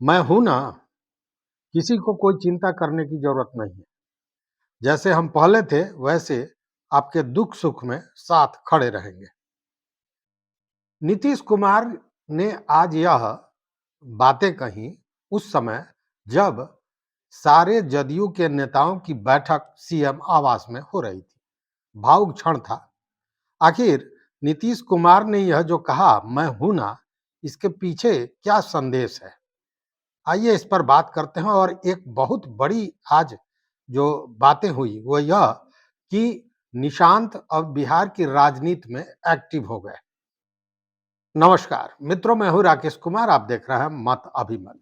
मैं हूं ना, किसी को कोई चिंता करने की जरूरत नहीं है। जैसे हम पहले थे वैसे आपके दुख सुख में साथ खड़े रहेंगे। नीतीश कुमार ने आज यह बातें कही उस समय जब सारे जदयू के नेताओं की बैठक सीएम आवास में हो रही थी। भावुक क्षण था। आखिर नीतीश कुमार ने यह जो कहा मैं हूं ना, इसके पीछे क्या संदेश है? आइए इस पर बात करते हैं। और एक बहुत बड़ी आज जो बातें हुई वो यह कि निशांत अब बिहार की राजनीति में एक्टिव हो गए। नमस्कार मित्रों, मैं हूं राकेश कुमार, आप देख रहे हैं मत अभिमत।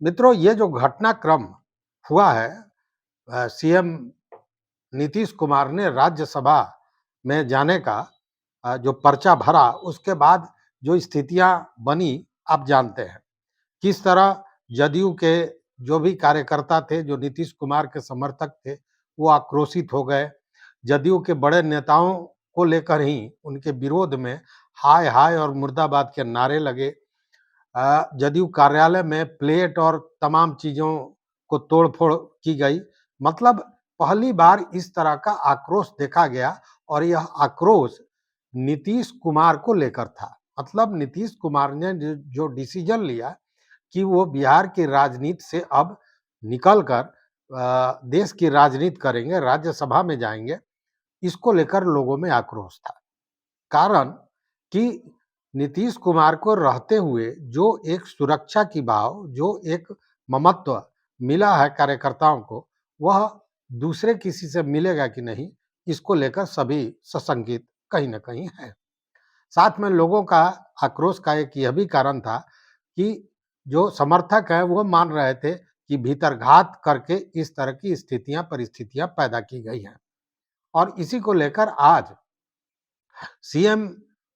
मित्रों, ये जो घटनाक्रम हुआ है, सीएम नीतीश कुमार ने राज्यसभा में जाने का जो पर्चा भरा, उसके बाद जो स्थितियां बनी आप जानते हैं। किस तरह जदयू के जो भी कार्यकर्ता थे, जो नीतीश कुमार के समर्थक थे, वो आक्रोशित हो गए। जदयू के बड़े नेताओं को लेकर ही उनके विरोध में हाय हाय और मुर्दाबाद के नारे लगे। जदयू कार्यालय में प्लेट और तमाम चीजों को तोड़फोड़ की गई। मतलब पहली बार इस तरह का आक्रोश देखा गया और यह आक्रोश नीतीश कुमार को लेकर था। मतलब नीतीश कुमार ने जो डिसीजन लिया कि वो बिहार की राजनीति से अब निकलकर देश की राजनीति करेंगे, राज्यसभा में जाएंगे, इसको लेकर लोगों में आक्रोश था। कारण कि नीतीश कुमार को रहते हुए जो एक सुरक्षा की भाव, जो एक ममत्व मिला है कार्यकर्ताओं को, वह दूसरे किसी से मिलेगा कि नहीं, इसको लेकर सभी सशंकित कहीं ना कहीं है। साथ में लोगों का आक्रोश का एक यह भी कारण था कि जो समर्थक है वो मान रहे थे कि भीतरघात करके इस तरह की स्थितियां परिस्थितियां पैदा की गई हैं। और इसी को लेकर आज सीएम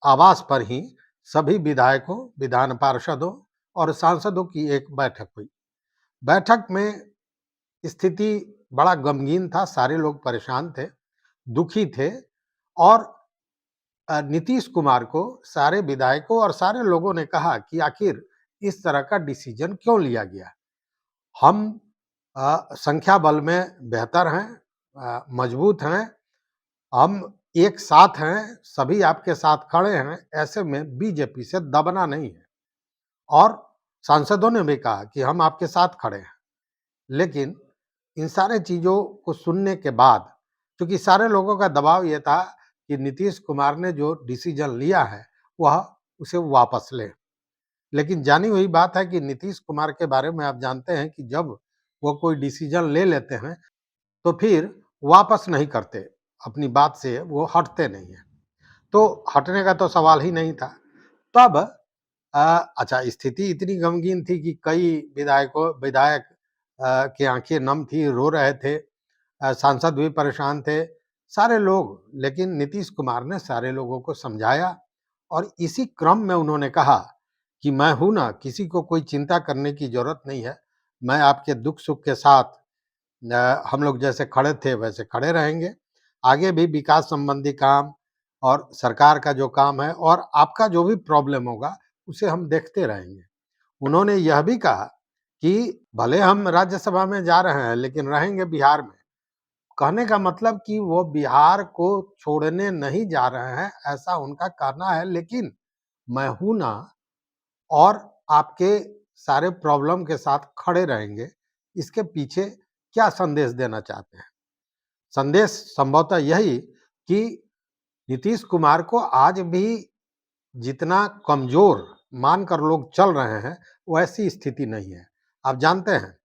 आवास पर ही सभी विधायकों, विधान पार्षदों और सांसदों की एक बैठक हुई। बैठक में स्थिति बड़ा गमगीन था। सारे लोग परेशान थे, दुखी थे। और नीतीश कुमार को सारे विधायकों और सारे लोगों ने कहा कि आखिर इस तरह का डिसीजन क्यों लिया गया। हम संख्या बल में बेहतर हैं, मजबूत हैं, हम एक साथ हैं, सभी आपके साथ खड़े हैं। ऐसे में बीजेपी से दबना नहीं है। और सांसदों ने भी कहा कि हम आपके साथ खड़े हैं। लेकिन इन सारे चीजों को सुनने के बाद, क्योंकि सारे लोगों का दबाव यह था कि नीतीश कुमार ने जो डिसीजन लिया है वह उसे वापस ले। लेकिन जानी हुई बात है कि नीतीश कुमार के बारे में आप जानते हैं कि जब वो कोई डिसीजन ले लेते हैं तो फिर वापस नहीं करते, अपनी बात से वो हटते नहीं है। तो हटने का तो सवाल ही नहीं था। तब अच्छा, स्थिति इतनी गमगीन थी कि कई विधायक की आंखें नम थी, रो रहे थे। सांसद भी परेशान थे, सारे लोग। लेकिन नीतीश कुमार ने सारे लोगों को समझाया और इसी क्रम में उन्होंने कहा कि मैं हूं ना, किसी को कोई चिंता करने की जरूरत नहीं है। मैं आपके दुख सुख के साथ हम लोग जैसे खड़े थे वैसे खड़े रहेंगे। आगे भी विकास संबंधी काम और सरकार का जो काम है और आपका जो भी प्रॉब्लम होगा उसे हम देखते रहेंगे। उन्होंने यह भी कहा कि भले हम राज्यसभा में जा रहे हैं लेकिन रहेंगे बिहार में। कहने का मतलब कि वो बिहार को छोड़ने नहीं जा रहे हैं, ऐसा उनका कहना है। लेकिन मैं हूं ना, और आपके सारे प्रॉब्लम के साथ खड़े रहेंगे। इसके पीछे क्या संदेश देना चाहते हैं? संदेश संभवतः यही कि नीतीश कुमार को आज भी जितना कमजोर मानकर लोग चल रहे हैं वैसी स्थिति नहीं है। आप जानते हैं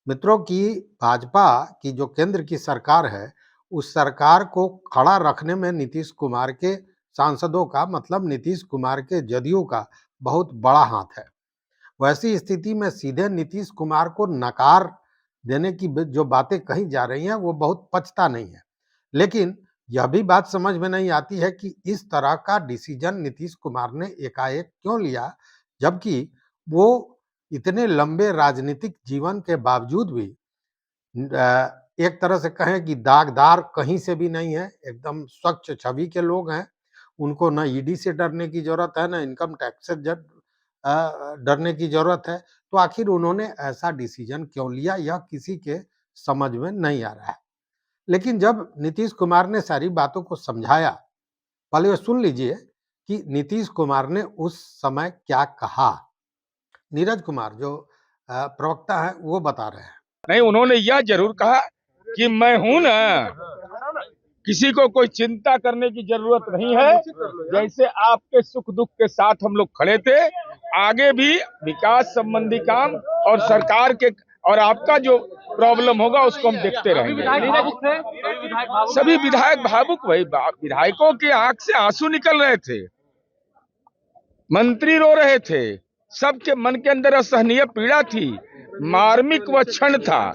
मित्रों की भाजपा की जो केंद्र की सरकार है, उस सरकार को खड़ा रखने में नीतीश कुमार के सांसदों का, मतलब नीतीश कुमार के जदयू का बहुत बड़ा हाथ है। वैसी स्थिति में सीधे नीतीश कुमार को नकार देने की जो बातें कही जा रही हैं वो बहुत पचता नहीं है। लेकिन यह भी बात समझ में नहीं आती है कि इस तरह का डिसीजन नीतीश कुमार ने एकाएक क्यों लिया, जबकि वो इतने लंबे राजनीतिक जीवन के बावजूद भी एक तरह से कहें कि दागदार कहीं से भी नहीं है, एकदम स्वच्छ छवि के लोग हैं। उनको न ईडी से डरने की जरूरत है, न इनकम टैक्स से डरने की जरूरत है। तो आखिर उन्होंने ऐसा डिसीजन क्यों लिया, यह किसी के समझ में नहीं आ रहा है। लेकिन जब नीतीश कुमार ने सारी बातों को समझाया, पहले ये सुन लीजिए कि नीतीश कुमार ने उस समय क्या कहा। नीरज कुमार जो प्रवक्ता है वो बता रहे हैं। नहीं, उन्होंने यह जरूर कहा कि मैं हूं ना, किसी को कोई चिंता करने की जरूरत नहीं है। जैसे आपके सुख दुख के साथ हम लोग खड़े थे, आगे भी विकास संबंधी काम और सरकार के और आपका जो प्रॉब्लम होगा उसको हम देखते रहेंगे। सभी विधायक भावुक, वही विधायकों की आंख से आंसू निकल रहे थे, मंत्री रो रहे थे, सबके मन के अंदर असहनीय पीड़ा थी, मार्मिक वह क्षण था।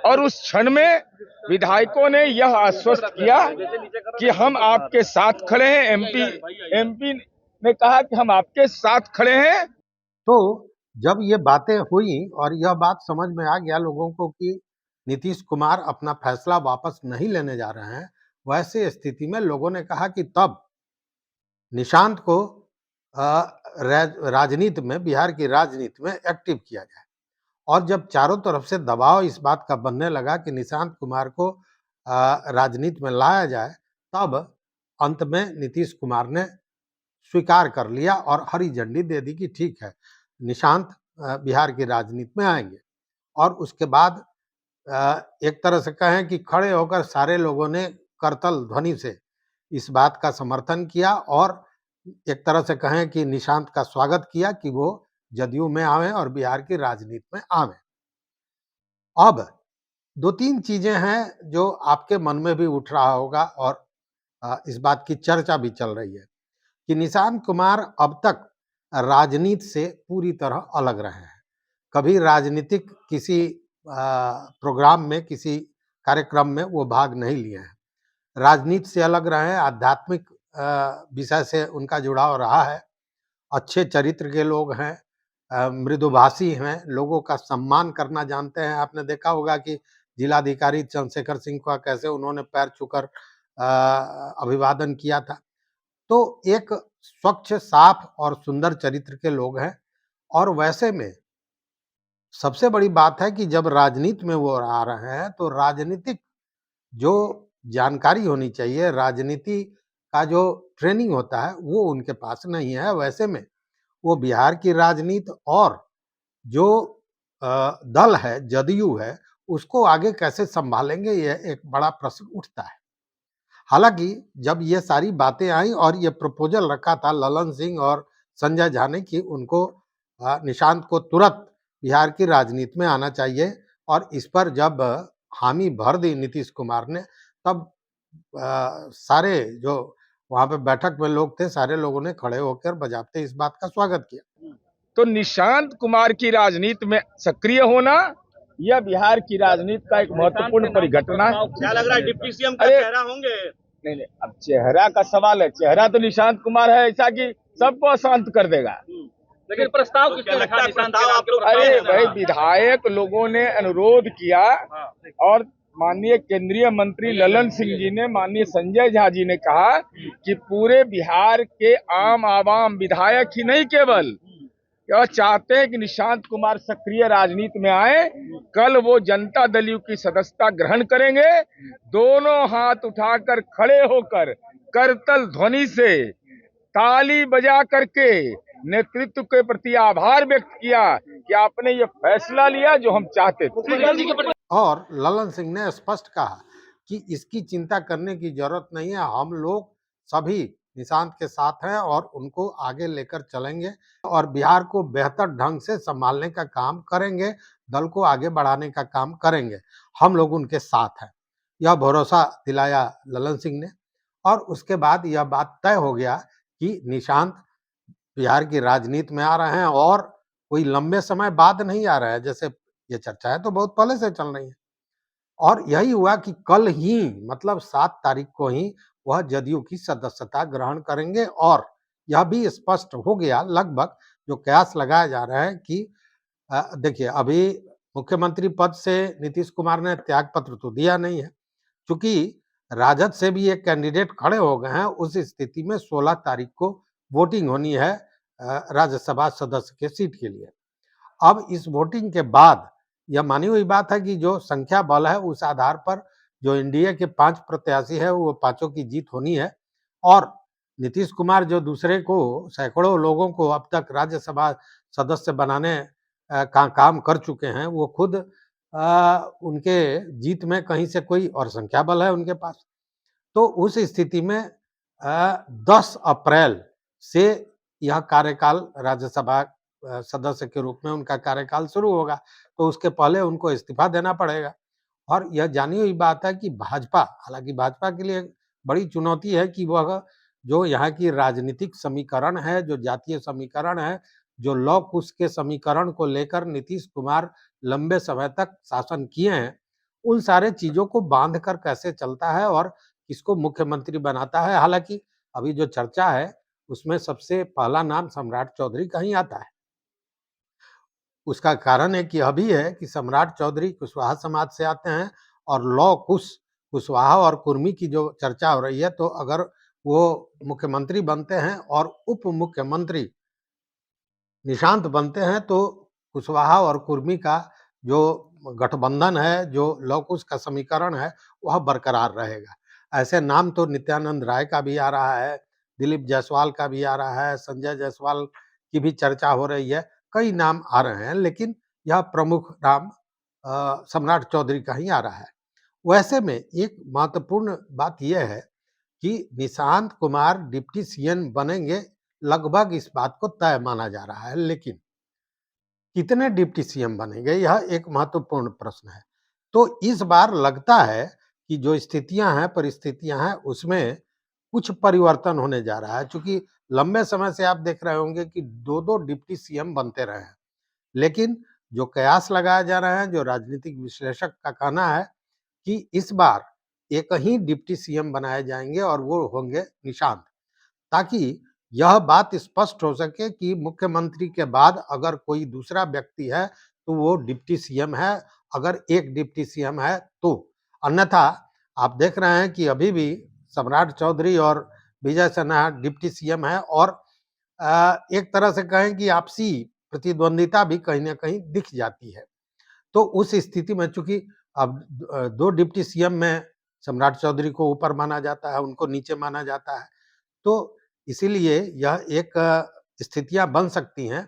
और उस क्षण में विधायकों ने यह आश्वस्त किया कि हम आपके साथ खड़े हैं। एमपी ने कहा कि हम आपके साथ खड़े हैं। तो जब ये बातें हुई और यह बात समझ में आ गया लोगों को कि नीतीश कुमार अपना फैसला वापस नहीं लेने जा रहे हैं, वैसे स्थिति में लोगों ने कहा कि तब निशांत को राजनीति में, बिहार की राजनीति में एक्टिव किया जाए। और जब चारों तरफ से दबाव इस बात का बनने लगा कि निशांत कुमार को राजनीति में लाया जाए, तब अंत में नीतीश कुमार ने स्वीकार कर लिया और हरी झंडी दे दी कि ठीक है, निशांत बिहार की राजनीति में आएंगे। और उसके बाद एक तरह से कहें कि खड़े होकर सारे लोगों ने करतल ध्वनि से इस बात का समर्थन किया और एक तरह से कहें कि निशांत का स्वागत किया कि वो जदयू में आवे और बिहार की राजनीति में आवे। अब दो तीन चीजें हैं जो आपके मन में भी उठ रहा होगा और इस बात की चर्चा भी चल रही है कि निशांत कुमार अब तक राजनीति से पूरी तरह अलग रहे हैं। कभी राजनीतिक किसी प्रोग्राम में, किसी कार्यक्रम में वो भाग नहीं लिए हैं। राजनीति से अलग रहे हैं, आध्यात्मिक विषय से उनका जुड़ाव रहा है, अच्छे चरित्र के लोग हैं, मृदुभाषी हैं, लोगों का सम्मान करना जानते हैं। आपने देखा होगा कि जिलाधिकारी चंद्रशेखर सिंह का कैसे उन्होंने पैर छूकर अभिवादन किया था। तो एक स्वच्छ, साफ और सुंदर चरित्र के लोग हैं। और वैसे में सबसे बड़ी बात है कि जब राजनीति में वो आ रहे हैं तो राजनीतिक जो जानकारी होनी चाहिए, राजनीति का जो ट्रेनिंग होता है, वो उनके पास नहीं है। वैसे में वो बिहार की राजनीति और जो दल है, जदयू है, उसको आगे कैसे संभालेंगे, ये एक बड़ा प्रश्न उठता है। हालांकि जब ये सारी बातें आई और ये प्रपोजल रखा था ललन सिंह और संजय झा ने कि उनको निशांत को तुरंत बिहार की राजनीति में आना चाहिए, और इस पर जब हामी भर दी नीतीश कुमार ने, तब सारे जो वहां पे बैठक में लोग थे, सारे लोगों ने खड़े होकर बजाते इस बात का स्वागत किया। तो निशांत कुमार की राजनीति में सक्रिय होना यह बिहार की राजनीति का एक महत्वपूर्ण परिघटना है। क्या लग रहा है, डिप्टी सीएम का चेहरा होंगे? नहीं, अब चेहरा का सवाल है। चेहरा तो निशांत कुमार है ऐसा कि सबको अशांत कर देगा। लेकिन प्रस्ताव किसने रखा है? प्रस्ताव आप लोग? अरे भाई, विधायक लोगों ने अनुरोध किया और माननीय केंद्रीय मंत्री ललन सिंह जी ने, माननीय संजय झा जी ने कहा कि पूरे बिहार के आम आवाम, विधायक ही नहीं केवल, यह चाहते हैं कि निशांत कुमार सक्रिय राजनीति में आए। कल वो जनता दल यू की सदस्यता ग्रहण करेंगे। दोनों हाथ उठाकर खड़े होकर करतल ध्वनि से ताली बजा करके नेतृत्व के प्रति आभार व्यक्त किया कि आपने ये फैसला लिया जो हम चाहते थे। और ललन सिंह ने स्पष्ट कहा कि इसकी चिंता करने की जरूरत नहीं है, हम लोग सभी निशांत के साथ हैं और उनको आगे लेकर चलेंगे और बिहार को बेहतर ढंग से संभालने का काम करेंगे, दल को आगे बढ़ाने का काम करेंगे, हम लोग उनके साथ हैं। यह भरोसा दिलाया ललन सिंह ने। और उसके बाद यह बात तय हो गया कि निशांत बिहार की राजनीति में आ रहे हैं और कोई लंबे समय बाद नहीं आ रहा है, जैसे ये चर्चा है तो बहुत पहले से चल रही है। और यही हुआ कि कल ही, मतलब 7 तारीख को ही वह जदयू की सदस्यता ग्रहण करेंगे। और यह भी स्पष्ट हो गया लगभग, जो कयास लगाया जा रहा है कि देखिए, अभी मुख्यमंत्री पद से नीतीश कुमार ने त्याग पत्र तो दिया नहीं है, क्योंकि राजद से भी एक कैंडिडेट खड़े हो गए हैं। उस स्थिति में 16 तारीख को वोटिंग होनी है राज्यसभा सदस्य के सीट के लिए। अब इस वोटिंग के बाद यह मानी हुई बात है कि जो संख्या बल है उस आधार पर जो एनडीए के 5 प्रत्याशी है वो पांचों की जीत होनी है और नीतीश कुमार जो दूसरे को सैकड़ों लोगों को अब तक राज्यसभा सदस्य बनाने का काम कर चुके हैं, वो खुद उनके जीत में कहीं से कोई और संख्या बल है उनके पास। तो उस स्थिति में 10 अप्रैल से यह कार्यकाल राज्यसभा सदस्य के रूप में उनका कार्यकाल शुरू होगा, तो उसके पहले उनको इस्तीफा देना पड़ेगा। और यह जानी हुई बात है कि भाजपा, हालांकि भाजपा के लिए बड़ी चुनौती है कि वह जो यहाँ की राजनीतिक समीकरण है, जो जातीय समीकरण है, जो लॉ कुश के समीकरण को लेकर नीतीश कुमार लंबे समय तक शासन किए हैं, उन सारे चीजों को बांध कर कैसे चलता है और किसको मुख्यमंत्री बनाता है। हालांकि अभी जो चर्चा है उसमें सबसे पहला नाम सम्राट चौधरी का ही आता है। उसका कारण एक यह भी है कि सम्राट चौधरी कुशवाहा समाज से आते हैं और लौ कुश कुशवाहा और कुर्मी की जो चर्चा हो रही है, तो अगर वो मुख्यमंत्री बनते हैं और उप मुख्यमंत्री निशांत बनते हैं तो कुशवाहा और कुर्मी का जो गठबंधन है, जो लौ कुश का समीकरण है, वह बरकरार रहेगा। ऐसे नाम तो नित्यानंद राय का भी आ रहा है, दिलीप जायसवाल का भी आ रहा है, संजय जायसवाल की भी चर्चा हो रही है, कई नाम आ रहे हैं, लेकिन यह प्रमुख नाम सम्राट चौधरी का ही आ रहा है। वैसे में एक महत्वपूर्ण बात यह है कि निशांत कुमार डिप्टी सीएम बनेंगे, लगभग इस बात को तय माना जा रहा है, लेकिन कितने डिप्टी सीएम बनेंगे यह एक महत्वपूर्ण प्रश्न है। तो इस बार लगता है कि जो स्थितियां हैं, परिस्थितियां हैं, उसमें कुछ परिवर्तन होने जा रहा है। चूंकि लंबे समय से आप देख रहे होंगे कि दो दो डिप्टी सीएम बनते रहे हैं, लेकिन जो कयास लगाए जा रहे हैं, जो राजनीतिक विश्लेषक का कहना है कि इस बार एक ही डिप्टी सीएम बनाए जाएंगे और वो होंगे निशांत, ताकि यह बात स्पष्ट हो सके कि मुख्यमंत्री के बाद अगर कोई दूसरा व्यक्ति है तो वो डिप्टी सीएम है, अगर एक डिप्टी सीएम है तो। अन्यथा आप देख रहे हैं कि अभी भी सम्राट चौधरी और विजय सिन्हा डिप्टी सीएम है और एक तरह से कहें कि आपसी प्रतिद्वंदिता भी कहीं ना कहीं दिख जाती है। तो उस स्थिति में चूंकि अब दो डिप्टी सीएम में सम्राट चौधरी को ऊपर माना जाता है, उनको नीचे माना जाता है, तो इसीलिए यह एक स्थितियां बन सकती हैं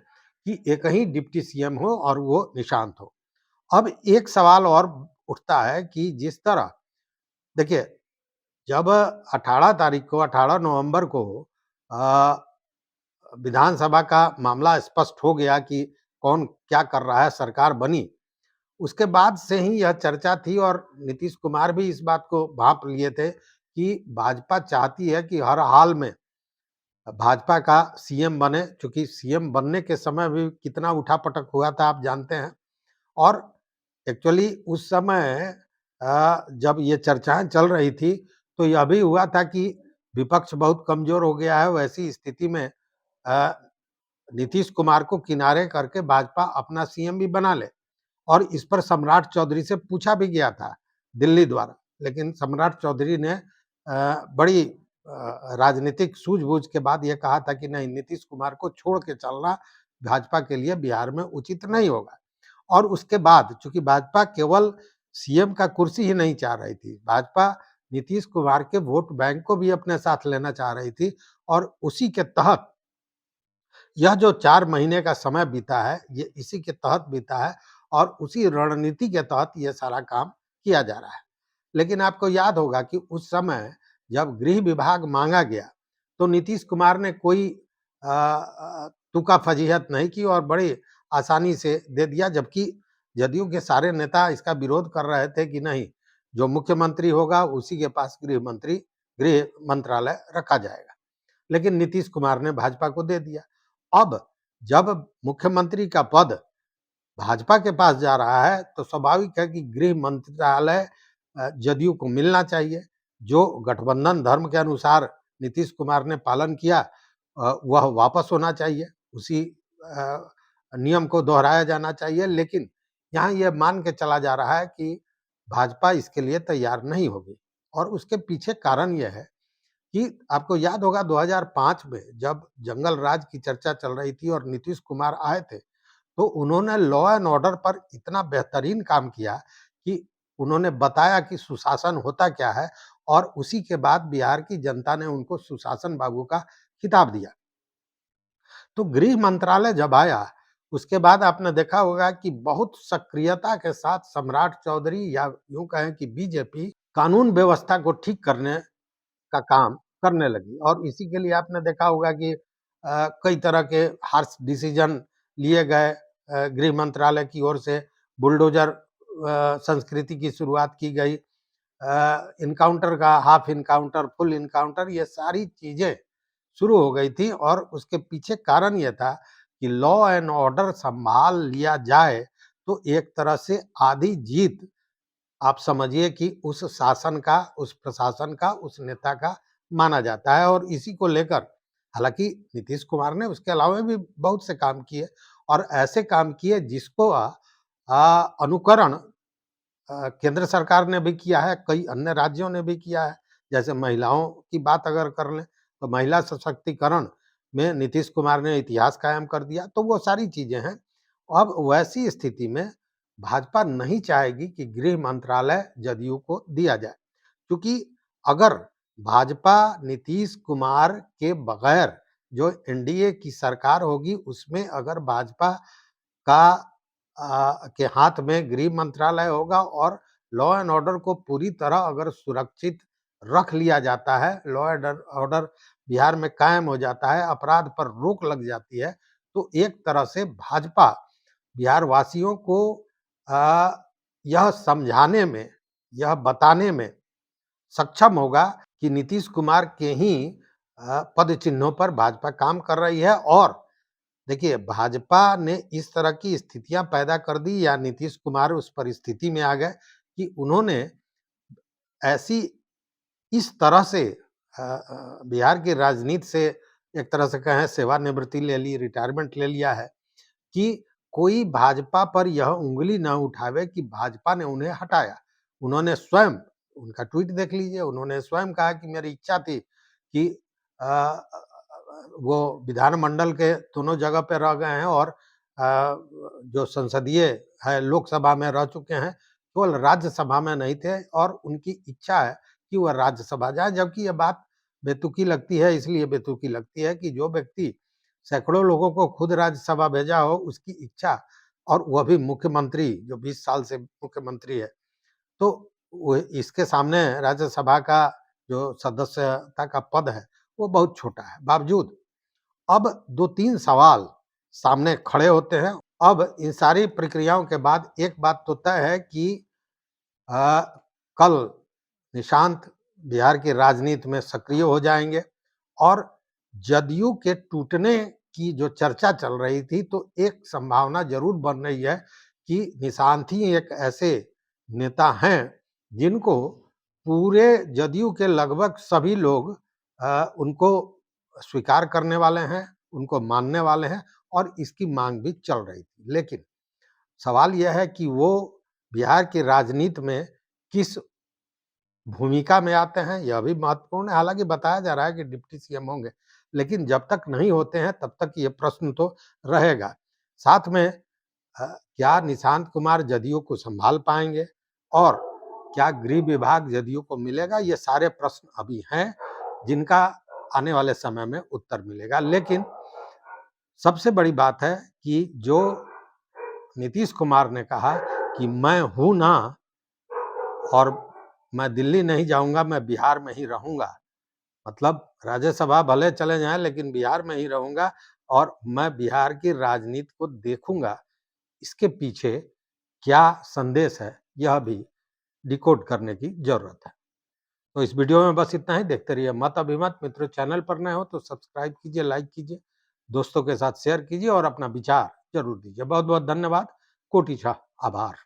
कि एक ही डिप्टी सीएम हो और वो निशांत हो। अब एक सवाल और उठता है कि जिस तरह देखिए, जब 18 तारीख को 18 नवंबर को विधानसभा का मामला स्पष्ट हो गया कि कौन क्या कर रहा है, सरकार बनी, उसके बाद से ही यह चर्चा थी और नीतीश कुमार भी इस बात को भांप लिए थे कि भाजपा चाहती है कि हर हाल में भाजपा का सीएम बने। चूंकि सीएम बनने के समय भी कितना उठापटक हुआ था आप जानते हैं, और एक्चुअली उस समय जब ये चर्चाएं चल रही थी तो यह भी हुआ था कि विपक्ष बहुत कमजोर हो गया है। वैसी स्थिति में नीतीश कुमार को किनारे करके भाजपा अपना सीएम भी बना ले, और इस पर सम्राट चौधरी से पूछा भी गया था दिल्ली द्वारा, लेकिन सम्राट चौधरी ने बड़ी राजनीतिक सूझबूझ के बाद यह कहा था कि नहीं, नीतीश कुमार को छोड़ के चलना भाजपा के लिए बिहार में उचित नहीं होगा। और उसके बाद चूंकि भाजपा केवल सीएम का कुर्सी ही नहीं चाह रही थी, भाजपा नीतीश कुमार के वोट बैंक को भी अपने साथ लेना चाह रही थी, और उसी के तहत यह जो 4 महीने का समय बीता है, ये इसी के तहत बीता है और उसी रणनीति के तहत ये सारा काम किया जा रहा है। लेकिन आपको याद होगा कि उस समय जब गृह विभाग मांगा गया, तो नीतीश कुमार ने कोई तुका फजीहत नहीं की और बड़ी आसानी से दे दिया, जबकि जदयू के सारे नेता इसका विरोध कर रहे थे कि नहीं, जो मुख्यमंत्री होगा उसी के पास गृह मंत्रालय रखा जाएगा। लेकिन नीतीश कुमार ने भाजपा को दे दिया। अब जब मुख्यमंत्री का पद भाजपा के पास जा रहा है तो स्वाभाविक है कि गृह मंत्रालय जदयू को मिलना चाहिए। जो गठबंधन धर्म के अनुसार नीतीश कुमार ने पालन किया वह वापस होना चाहिए, उसी नियम को दोहराया जाना चाहिए। लेकिन यहाँ यह मान के चला जा रहा है कि भाजपा इसके लिए तैयार नहीं होगी, और उसके पीछे कारण यह है कि आपको याद होगा 2005 में जब जंगल राज की चर्चा चल रही थी और नीतीश कुमार आए थे, तो उन्होंने लॉ एंड ऑर्डर पर इतना बेहतरीन काम किया कि उन्होंने बताया कि सुशासन होता क्या है, और उसी के बाद बिहार की जनता ने उनको सुशासन बाबू का खिताब दिया। तो गृह मंत्रालय जब आया, उसके बाद आपने देखा होगा कि बहुत सक्रियता के साथ सम्राट चौधरी या यूं कहें कि बीजेपी कानून व्यवस्था को ठीक करने का काम करने लगी, और इसी के लिए आपने देखा होगा कि कई तरह के हार्श डिसीजन लिए गए। गृह मंत्रालय की ओर से बुलडोजर संस्कृति की शुरुआत की गई, इनकाउंटर का हाफ इनकाउंटर, फुल इनकाउंटर, ये सारी चीजें शुरू हो गई थी, और उसके पीछे कारण यह था कि लॉ एंड ऑर्डर संभाल लिया जाए तो एक तरह से आधी जीत आप समझिए कि उस शासन का, उस प्रशासन का, उस नेता का माना जाता है। और इसी को लेकर हालांकि नीतीश कुमार ने उसके अलावा भी बहुत से काम किए, और ऐसे काम किए जिसको अनुकरण केंद्र सरकार ने भी किया है, कई अन्य राज्यों ने भी किया है। जैसे महिलाओं की बात अगर कर लें, तो महिला सशक्तिकरण में नीतीश कुमार ने इतिहास कायम कर दिया। तो वो सारी चीजें हैं। अब वैसी स्थिति में भाजपा नहीं चाहेगी कि गृह मंत्रालय जदयू को दिया जाए, क्योंकि अगर भाजपा नीतीश कुमार के बगैर जो एनडीए की सरकार होगी, उसमें अगर भाजपा का के हाथ में गृह मंत्रालय होगा और लॉ एंड ऑर्डर को पूरी तरह अगर सुरक्षित रख लिया जाता है, लॉ एंड ऑर्डर बिहार में कायम हो जाता है, अपराध पर रोक लग जाती है, तो एक तरह से भाजपा बिहार वासियों को यह समझाने में, यह बताने में सक्षम होगा कि नीतीश कुमार के ही पद चिन्हों पर भाजपा काम कर रही है। और देखिए, भाजपा ने इस तरह की स्थितियां पैदा कर दी, या नीतीश कुमार उस परिस्थिति में आ गए कि उन्होंने ऐसी इस तरह से बिहार की राजनीति से एक तरह से कहें सेवानिवृत्ति ले ली, रिटायरमेंट ले लिया है, कि कोई भाजपा पर यह उंगली न उठावे कि भाजपा ने उन्हें हटाया। उन्होंने स्वयं, उनका ट्वीट देख लीजिए, उन्होंने स्वयं कहा कि मेरी इच्छा थी कि वो विधानमंडल के दोनों जगह पे रह गए हैं, और जो संसदीय है लोकसभा में रह चुके हैं, केवल राज्यसभा में नहीं थे, और उनकी इच्छा है कि वह राज्यसभा जाए। जबकि यह बात बेतुकी लगती है, इसलिए बेतुकी लगती है कि जो व्यक्ति सैकड़ों लोगों को खुद राज्यसभा भेजा हो, उसकी इच्छा, और वह भी मुख्यमंत्री जो 20 साल से मुख्यमंत्री है, तो वो इसके सामने राज्यसभा का जो सदस्यता का पद है वो बहुत छोटा है। बावजूद अब 2-3 सवाल सामने खड़े होते हैं। अब इन सारी प्रक्रियाओं के बाद एक बात तो तय है कि अ, कल निशांत बिहार की राजनीति में सक्रिय हो जाएंगे, और जदयू के टूटने की जो चर्चा चल रही थी, तो एक संभावना जरूर बन रही है कि निशांत ही एक ऐसे नेता हैं जिनको पूरे जदयू के लगभग सभी लोग उनको स्वीकार करने वाले हैं, उनको मानने वाले हैं, और इसकी मांग भी चल रही थी। लेकिन सवाल यह है कि वो बिहार की राजनीति में किस भूमिका में आते हैं, यह भी महत्वपूर्ण है। हालांकि बताया जा रहा है कि डिप्टी सीएम होंगे, लेकिन जब तक नहीं होते हैं तब तक ये प्रश्न तो रहेगा। साथ में क्या निशांत कुमार जदयू को संभाल पाएंगे, और क्या गृह विभाग जदयू को मिलेगा, ये सारे प्रश्न अभी हैं जिनका आने वाले समय में उत्तर मिलेगा। लेकिन सबसे बड़ी बात है कि जो नीतीश कुमार ने कहा कि मैं हूं ना, और मैं दिल्ली नहीं जाऊंगा, मैं बिहार में ही रहूंगा, मतलब राज्यसभा भले चले जाएं लेकिन बिहार में ही रहूंगा, और मैं बिहार की राजनीति को देखूंगा, इसके पीछे क्या संदेश है, यह भी डिकोड करने की जरूरत है। तो इस वीडियो में बस इतना ही। देखते रहिए मत अभिमत। मित्रों, चैनल पर नए हो तो सब्सक्राइब कीजिए, लाइक कीजिए, दोस्तों के साथ शेयर कीजिए, और अपना विचार जरूर दीजिए। बहुत बहुत धन्यवाद। कोटि आभार।